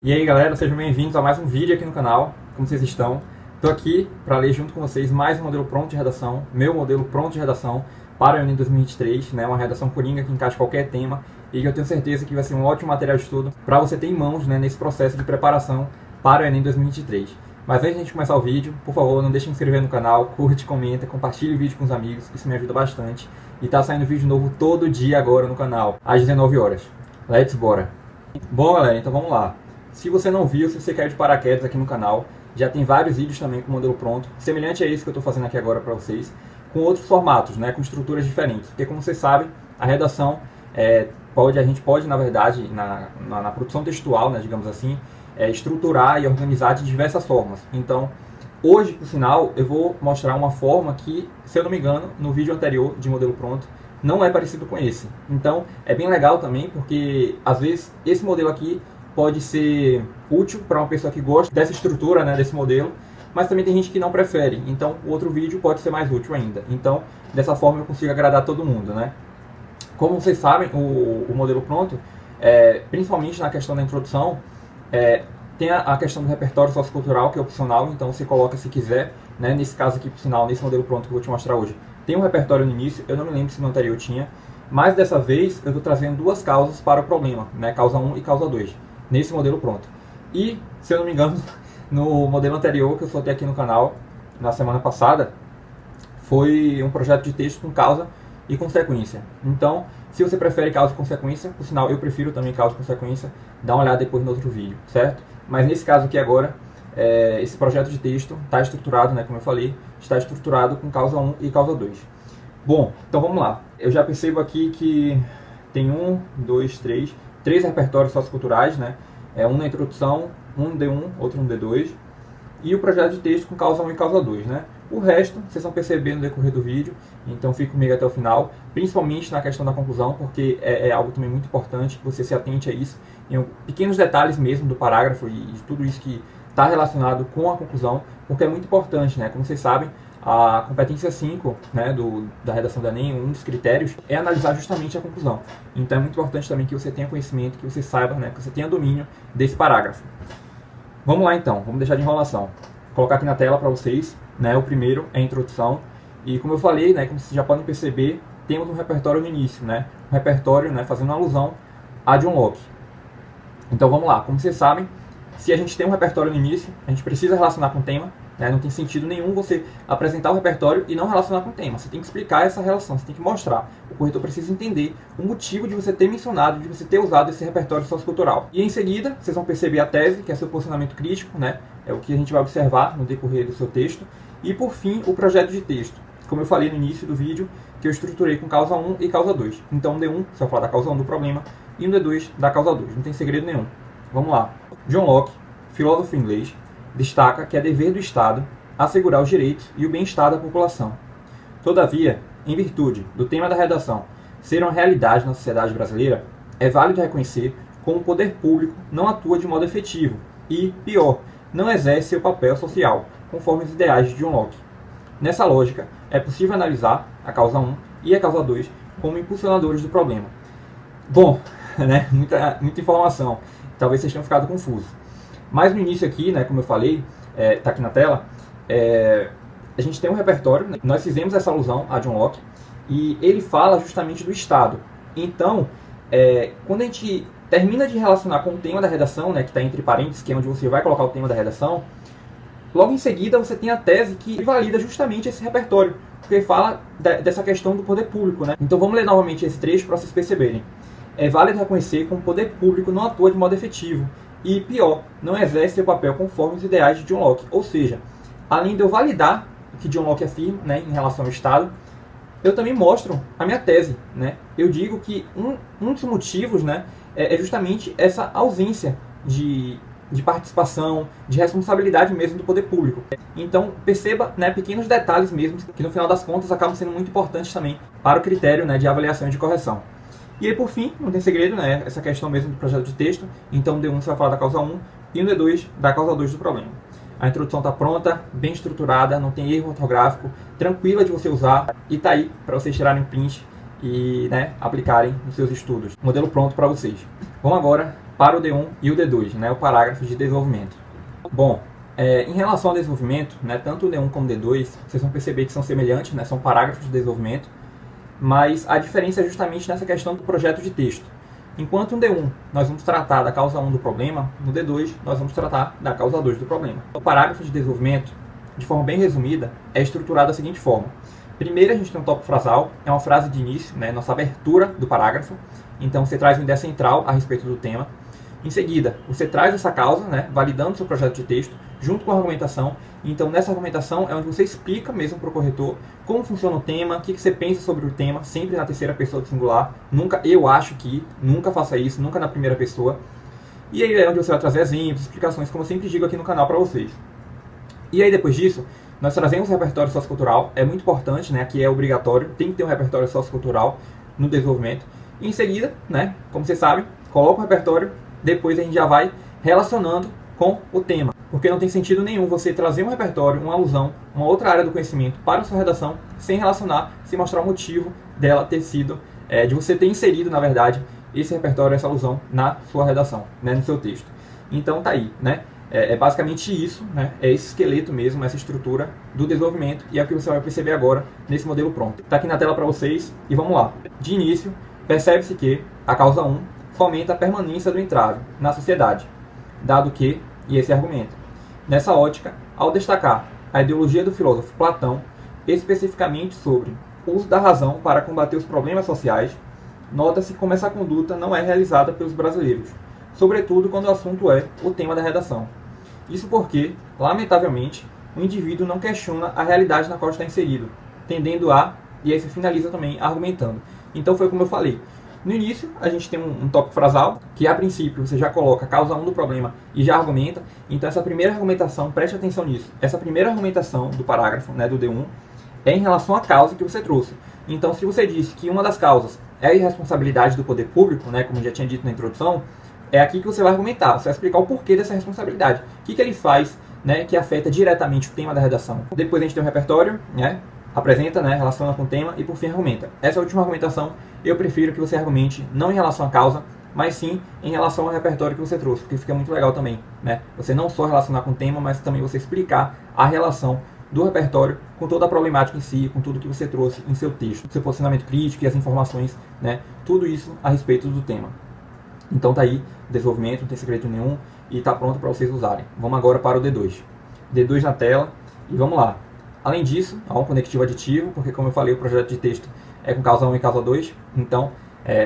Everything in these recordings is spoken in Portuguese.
E aí galera, sejam bem-vindos a mais um vídeo aqui no canal. Como vocês estão? Estou aqui para ler junto com vocês mais um modelo pronto de redação, meu modelo pronto de redação para o Enem 2023, né? Uma redação coringa que encaixa qualquer tema e que eu tenho certeza que vai ser um ótimo material de estudo para você ter em mãos, né, nesse processo de preparação para o Enem 2023. Mas antes de a gente começar o vídeo, por favor, não deixe de se inscrever no canal, curte, comenta, compartilhe o vídeo com os amigos, isso me ajuda bastante. E tá saindo vídeo novo todo dia agora no canal, às 19 horas. Let's bora! Bom galera, então vamos lá. Se você não viu, se você caiu de paraquedas aqui no canal, já tem vários vídeos também com o modelo pronto, semelhante a esse que eu estou fazendo aqui agora para vocês, com outros formatos, né, com estruturas diferentes. Porque como vocês sabem, a redação a gente pode, na verdade, na produção textual, né, digamos assim, estruturar e organizar de diversas formas. Então, hoje, por sinal, eu vou mostrar uma forma que, se eu não me engano, no vídeo anterior de modelo pronto, não é parecido com esse. Então, é bem legal também, porque, às vezes, esse modelo aqui pode ser útil para uma pessoa que gosta dessa estrutura, né, desse modelo, mas também tem gente que não prefere, então o outro vídeo pode ser mais útil ainda. Então, dessa forma eu consigo agradar todo mundo, né? Como vocês sabem, o modelo pronto, principalmente na questão da introdução, tem a questão do repertório sociocultural, que é opcional, então você coloca se quiser, né? Nesse caso aqui, por sinal, nesse modelo pronto que eu vou te mostrar hoje, tem um repertório no início, eu não me lembro se no anterior tinha, mas dessa vez eu estou trazendo duas causas para o problema, né? Causa 1 e causa 2. Nesse modelo pronto. E, se eu não me engano, no modelo anterior que eu soltei aqui no canal, na semana passada, foi um projeto de texto com causa e consequência. Então, se você prefere causa e consequência, por sinal, eu prefiro também causa e consequência, dá uma olhada depois no outro vídeo, certo? Mas nesse caso aqui agora, esse projeto de texto está estruturado, né, como eu falei, está estruturado com causa 1 e causa 2. Bom, então vamos lá. Eu já percebo aqui que tem três repertórios socioculturais, né? Um na introdução, um no D1, outro no D2, e o projeto de texto com causa 1 e causa 2, né? O resto, vocês vão perceber no decorrer do vídeo, então fique comigo até o final, principalmente na questão da conclusão, porque é algo também muito importante que você se atente a isso, em pequenos detalhes mesmo do parágrafo e de tudo isso que está relacionado com a conclusão, porque é muito importante, né? Como vocês sabem, a competência 5, né, da redação do Enem, um dos critérios é analisar justamente a conclusão. Então é muito importante também que você tenha conhecimento, que você saiba, né, que você tenha domínio desse parágrafo. Vamos lá então, vamos deixar de enrolação. Vou colocar aqui na tela para vocês, né, o primeiro é a introdução. E como eu falei, né, como vocês já podem perceber, temos um repertório no início, né, um repertório, né, fazendo alusão a John Locke. Então vamos lá, como vocês sabem, se a gente tem um repertório no início, a gente precisa relacionar com o tema. Não tem sentido nenhum você apresentar o repertório e não relacionar com o tema. Você tem que explicar essa relação, você tem que mostrar. O corretor precisa entender o motivo de você ter mencionado, de você ter usado esse repertório sociocultural. E em seguida, vocês vão perceber a tese, que é seu posicionamento crítico, né? É o que a gente vai observar no decorrer do seu texto. E por fim, o projeto de texto. Como eu falei no início do vídeo, que eu estruturei com causa 1 e causa 2. Então, no D1, você vai falar da causa 1 do problema, e no D2, da causa 2. Não tem segredo nenhum. Vamos lá. John Locke, filósofo inglês, destaca que é dever do Estado assegurar os direitos e o bem-estar da população. Todavia, em virtude do tema da redação ser uma realidade na sociedade brasileira, é válido reconhecer como o poder público não atua de modo efetivo e, pior, não exerce seu papel social, conforme os ideais de John Locke. Nessa lógica, é possível analisar a causa 1 e a causa 2 como impulsionadores do problema. Bom, né, muita informação. Talvez vocês tenham ficado confusos. Mas no início aqui, né, como eu falei, está aqui na tela, a gente tem um repertório, né? Nós fizemos essa alusão a John Locke, e ele fala justamente do Estado. Então, quando a gente termina de relacionar com o tema da redação, né, que está entre parênteses, que é onde você vai colocar o tema da redação, logo em seguida você tem a tese que valida justamente esse repertório, porque fala dessa questão do poder público, né? Então vamos ler novamente esse trecho para vocês perceberem. É válido reconhecer como o poder público não atua de modo efetivo, e, pior, não exerce seu papel conforme os ideais de John Locke. Ou seja, além de eu validar o que John Locke afirma, né, em relação ao Estado, eu também mostro a minha tese. Né? Eu digo que um dos motivos, né, é justamente essa ausência de participação, de responsabilidade mesmo do poder público. Então, perceba, né, pequenos detalhes mesmo, que no final das contas acabam sendo muito importantes também para o critério, né, de avaliação e de correção. E aí, por fim, não tem segredo, né? Essa questão mesmo do projeto de texto. Então, no D1 você vai falar da causa 1 e no D2 da causa 2 do problema. A introdução está pronta, bem estruturada, não tem erro ortográfico, tranquila de você usar e está aí para vocês tirarem print e, né, aplicarem nos seus estudos. Modelo pronto para vocês. Vamos agora para o D1 e o D2, né, o parágrafo de desenvolvimento. Bom, em relação ao desenvolvimento, né, tanto o D1 como o D2, vocês vão perceber que são semelhantes, né, são parágrafos de desenvolvimento, mas a diferença é justamente nessa questão do projeto de texto. Enquanto no D1 nós vamos tratar da causa 1 do problema, no D2 nós vamos tratar da causa 2 do problema. O parágrafo de desenvolvimento, de forma bem resumida, é estruturado da seguinte forma. Primeiro a gente tem um tópico frasal, é uma frase de início, né, nossa abertura do parágrafo. Então você traz uma ideia central a respeito do tema. Em seguida, você traz essa causa, né, validando seu projeto de texto, junto com a argumentação. Então nessa argumentação é onde você explica mesmo para o corretor como funciona o tema, o que você pensa sobre o tema, sempre na terceira pessoa do singular. Nunca eu acho que, nunca faça isso, nunca na primeira pessoa. E aí é onde você vai trazer exemplos, explicações, como eu sempre digo aqui no canal para vocês. E aí depois disso, nós trazemos o repertório sociocultural, é muito importante, né, aqui é obrigatório, tem que ter um repertório sociocultural no desenvolvimento. E em seguida, né, como vocês sabem, coloca o repertório, depois a gente já vai relacionando com o tema. Porque não tem sentido nenhum você trazer um repertório, uma alusão, uma outra área do conhecimento para a sua redação, sem relacionar, sem mostrar o motivo dela ter sido, de você ter inserido, na verdade, esse repertório, essa alusão na sua redação, né, no seu texto. Então tá aí, né? É basicamente isso, né? É esse esqueleto mesmo, essa estrutura do desenvolvimento, e é o que você vai perceber agora nesse modelo pronto. Está aqui na tela para vocês, e vamos lá. De início, percebe-se que a causa 1 fomenta a permanência do entrave na sociedade, dado que, e esse argumento, nessa ótica, ao destacar a ideologia do filósofo Platão, especificamente sobre o uso da razão para combater os problemas sociais, nota-se como essa conduta não é realizada pelos brasileiros, sobretudo quando o assunto é o tema da redação. Isso porque, lamentavelmente, o indivíduo não questiona a realidade na qual está inserido, tendendo a, e aí se finaliza também argumentando. Então foi como eu falei. No início, a gente tem um tópico frasal, que a princípio você já coloca a causa 1 do problema e já argumenta. Então essa primeira argumentação, preste atenção nisso, essa primeira argumentação do parágrafo, né, do D1, é em relação à causa que você trouxe. Então se você disse que uma das causas é a irresponsabilidade do poder público, né, como já tinha dito na introdução, é aqui que você vai argumentar, você vai explicar o porquê dessa responsabilidade. O que ele faz, né, que afeta diretamente o tema da redação. Depois a gente tem um repertório, né, apresenta, né, relaciona com o tema e por fim argumenta. Essa última argumentação eu prefiro que você argumente não em relação à causa, mas sim em relação ao repertório que você trouxe, porque fica muito legal também, né? Você não só relacionar com o tema, mas também você explicar a relação do repertório com toda a problemática em si, com tudo que você trouxe em seu texto, seu posicionamento crítico e as informações, né? Tudo isso a respeito do tema. Então tá aí, desenvolvimento, não tem segredo nenhum e tá pronto para vocês usarem. Vamos agora para o D2. D2 na tela e vamos lá. Além disso, há um conectivo aditivo, porque como eu falei, o projeto de texto é com causa 1 e causa 2, então,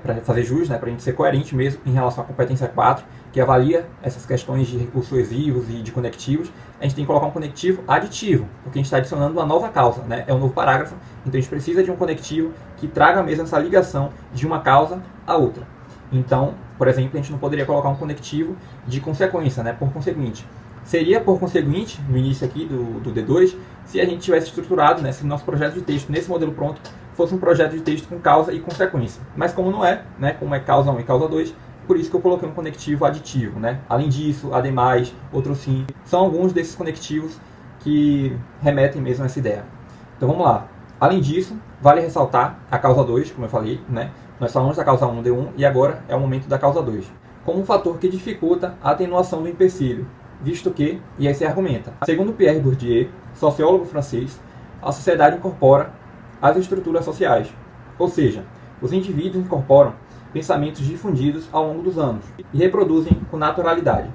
para fazer jus, né, para a gente ser coerente mesmo em relação à competência 4, que avalia essas questões de recursos coesivos e de conectivos, a gente tem que colocar um conectivo aditivo, porque a gente está adicionando uma nova causa, né, é um novo parágrafo, então a gente precisa de um conectivo que traga mesmo essa ligação de uma causa a outra. Então, por exemplo, a gente não poderia colocar um conectivo de consequência, né, por conseguinte. Seria, por conseguinte, no início aqui do D2, se a gente tivesse estruturado, né, se o nosso projeto de texto, nesse modelo pronto, fosse um projeto de texto com causa e consequência. Mas como não é, né, como é causa 1 e causa 2, por isso que eu coloquei um conectivo aditivo. Né? Além disso, ademais, outro sim, são alguns desses conectivos que remetem mesmo a essa ideia. Então vamos lá. Além disso, vale ressaltar a causa 2, como eu falei, né? Nós falamos da causa 1 no D1 e agora é o momento da causa 2, como um fator que dificulta a atenuação do empecilho, visto que, e aí se argumenta, segundo Pierre Bourdieu, sociólogo francês, a sociedade incorpora as estruturas sociais, ou seja, os indivíduos incorporam pensamentos difundidos ao longo dos anos e reproduzem com naturalidade.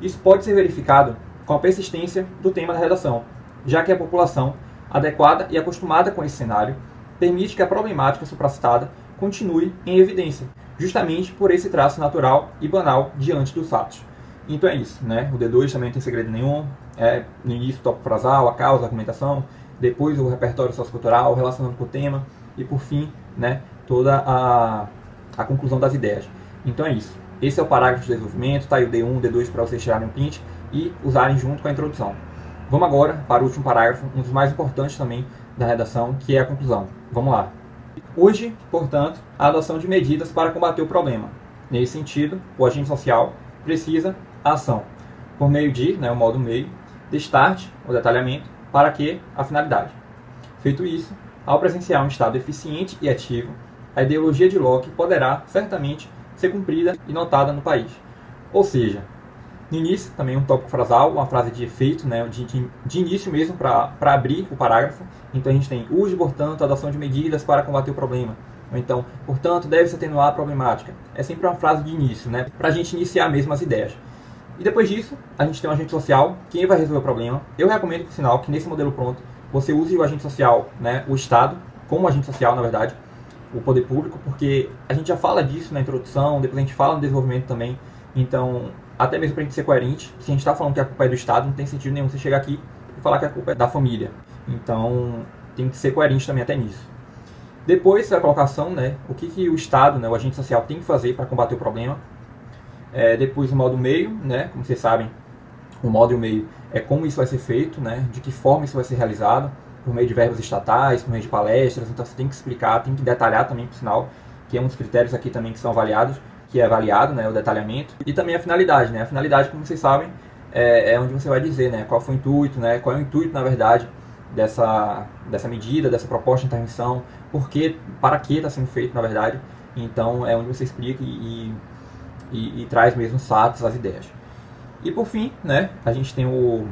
Isso pode ser verificado com a persistência do tema da redação, já que a população, adequada e acostumada com esse cenário, permite que a problemática supracitada continue em evidência, justamente por esse traço natural e banal diante dos fatos. Então é isso, né? O D2 também não tem segredo nenhum, no início o tópico frasal, a causa, a argumentação, depois o repertório sociocultural relacionando com o tema e por fim, né, toda a conclusão das ideias. Então é isso. Esse é o parágrafo de desenvolvimento, tá aí o D1, o D2 para vocês tirarem um print e usarem junto com a introdução. Vamos agora para o último parágrafo, um dos mais importantes também da redação, que é a conclusão. Vamos lá. Urge, portanto, a adoção de medidas para combater o problema. Nesse sentido, o agente social precisa a ação, por meio de, né, o modo meio, destarte, o detalhamento, para que a finalidade. Feito isso, ao presenciar um Estado eficiente e ativo, a ideologia de Locke poderá, certamente, ser cumprida e notada no país. Ou seja, no início, também um tópico frasal, uma frase de efeito, né, de início mesmo, para abrir o parágrafo. Então a gente tem: use, portanto, a adoção de medidas para combater o problema. Ou então, portanto, deve-se atenuar a problemática. É sempre uma frase de início, né, para a gente iniciar mesmo as ideias. E depois disso, a gente tem um agente social, quem vai resolver o problema. Eu recomendo, por sinal, que nesse modelo pronto, você use o agente social, né, o Estado, como agente social, na verdade, o poder público, porque a gente já fala disso na introdução, depois a gente fala no desenvolvimento também. Então, até mesmo para a gente ser coerente, se a gente está falando que a culpa é do Estado, não tem sentido nenhum você chegar aqui e falar que a culpa é da família. Então, tem que ser coerente também até nisso. Depois, a colocação, né, o que o Estado, né, o agente social, tem que fazer para combater o problema. Depois o modo meio, né, como vocês sabem, o modo e o meio é como isso vai ser feito, né, de que forma isso vai ser realizado, por meio de verbos estatais, por meio de palestras. Então você tem que explicar, tem que detalhar também, por sinal, que é um dos critérios aqui também que são avaliados, que é avaliado, né, o detalhamento. E também a finalidade, né, a finalidade, como vocês sabem, é onde você vai dizer, né, qual foi o intuito, né, qual é o intuito, na verdade, dessa medida, dessa proposta de intervenção, para que está sendo feito, na verdade. Então é onde você explica e traz mesmo os fatos, as ideias. E por fim, né, a gente tem o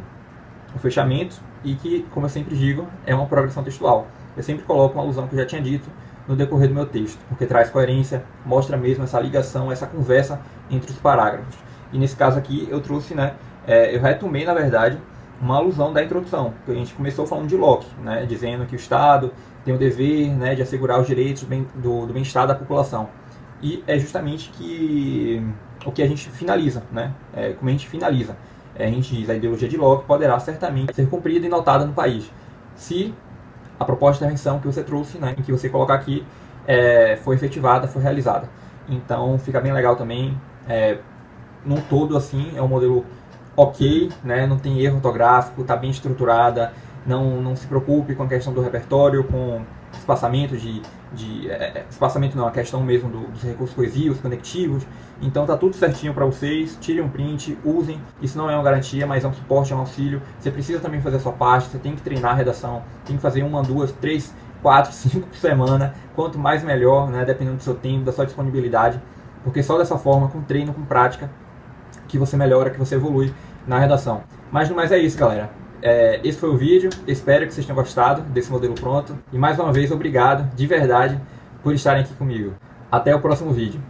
fechamento, e que, como eu sempre digo, é uma progressão textual. Eu sempre coloco uma alusão que eu já tinha dito no decorrer do meu texto, porque traz coerência, mostra mesmo essa ligação, essa conversa entre os parágrafos. E nesse caso aqui eu trouxe, né, eu retomei, na verdade, uma alusão da introdução, que a gente começou falando de Locke, né, dizendo que o Estado tem o dever, né, de assegurar os direitos do bem-estar da população. E é justamente o que a gente finaliza, né? Como a gente finaliza. A gente diz: a ideologia de Locke poderá certamente ser cumprida e notada no país, se a proposta de intervenção que você trouxe, né, em que você colocar aqui, foi efetivada, foi realizada. Então fica bem legal também. Num todo, assim, é um modelo ok, né? Não tem erro ortográfico, está bem estruturada. Não se preocupe com a questão do repertório, com espaçamento espaçamento não, a questão mesmo dos recursos coesivos, conectivos. Então tá tudo certinho para vocês. Tirem um print, usem. Isso não é uma garantia, mas é um suporte, é um auxílio. Você precisa também fazer a sua parte, você tem que treinar a redação, tem que fazer 1, 2, 3, 4, 5 por semana. Quanto mais melhor, né? Dependendo do seu tempo, da sua disponibilidade, porque só dessa forma, com treino, com prática, que você melhora, que você evolui na redação. Mas no mais é isso, galera. Esse foi o vídeo, espero que vocês tenham gostado desse modelo pronto. E mais uma vez, obrigado, de verdade, por estarem aqui comigo. Até o próximo vídeo.